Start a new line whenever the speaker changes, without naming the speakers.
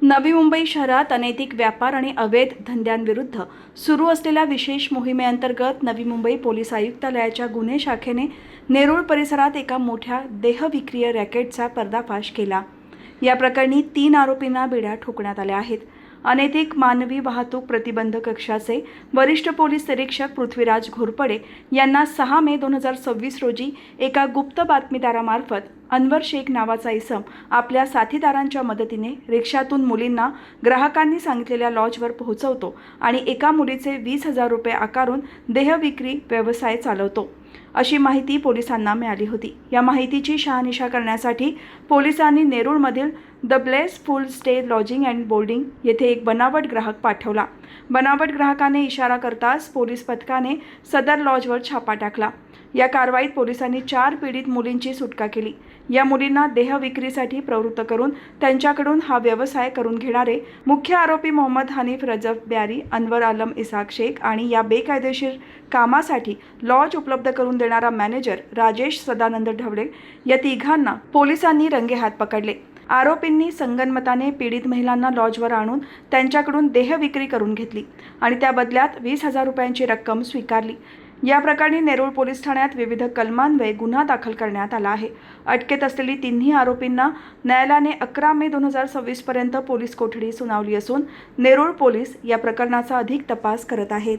नवी मुंबई शहरात अनैतिक व्यापार आणि अवैध धंद्यांविरुद्ध सुरू असलेल्या विशेष मोहिमेअंतर्गत नवी मुंबई पोलीस आयुक्तालयाच्या गुन्हे शाखेने नेरूळ परिसरात एका मोठ्या देहविक्रीय रॅकेटचा पर्दाफाश केला। या प्रकरणी 3 आरोपींना बेड्या ठोकण्यात आल्या आहेत। अनैतिक मानवी वाहतूक प्रतिबंधक कक्षाचे वरिष्ठ पोलीस निरीक्षक पृथ्वीराज घोरपडे यांना 6 मे 2026 रोजी एका गुप्त बातमीदारामार्फत अनवर शेख नावाचा इसम आपल्या साथीदारांच्या मदतीने रिक्षातून मुलींना ग्राहकांनी सांगितलेल्या लॉजवर पोहोचवतो आणि एका मुलीचे 20,000 रुपये आकारून देहविक्री व्यवसाय चालवतो, अशी माहिती पोलिसांना मिळाली होती। या माहितीची शहानिशा करण्यासाठी पोलिसांनी नेरूळमधील the blessful stay lodging and boarding येथे एक बनावट ग्राहक पाठवला। बनावट ग्राहकाने इशारा करताच पोलीस पथकाने सदर लॉजवर छापा टाकला। या कारवाईत पोलिसांनी 4 पीडित मुलींची सुटका केली। या मुलींना देहविक्रीसाठी प्रवृत्त करून त्यांच्याकडून हा व्यवसाय करून घेणारे मुख्य आरोपी मोहम्मद हनीफ रजब ब्यारी, अनवर आलम इसाक शेख आणि या बेकायदेशीर कामासाठी लॉज उपलब्ध करून देणारा मॅनेजर राजेश सदानंद ढवळे या तिघांना पोलिसांनी रंगेहात पकडले। आरोपींनी संगनमताने पीडित महिलांना लॉजवर आणून त्यांच्याकडून देहविक्री करून घेतली आणि त्या बदल्यात 20,000 रुपयांची रक्कम स्वीकारली। या प्रकरणी नेरूळ पोलीस ठाण्यात विविध कलमान्वये गुन्हा दाखल करण्यात आला आहे। अटकेत असलेली तिन्ही आरोपींना न्यायालयाने 11 मे 2026 पर्यंत पोलीस कोठडी सुनावली असून नेरूळ पोलीस या प्रकरणाचा अधिक तपास करत आहेत।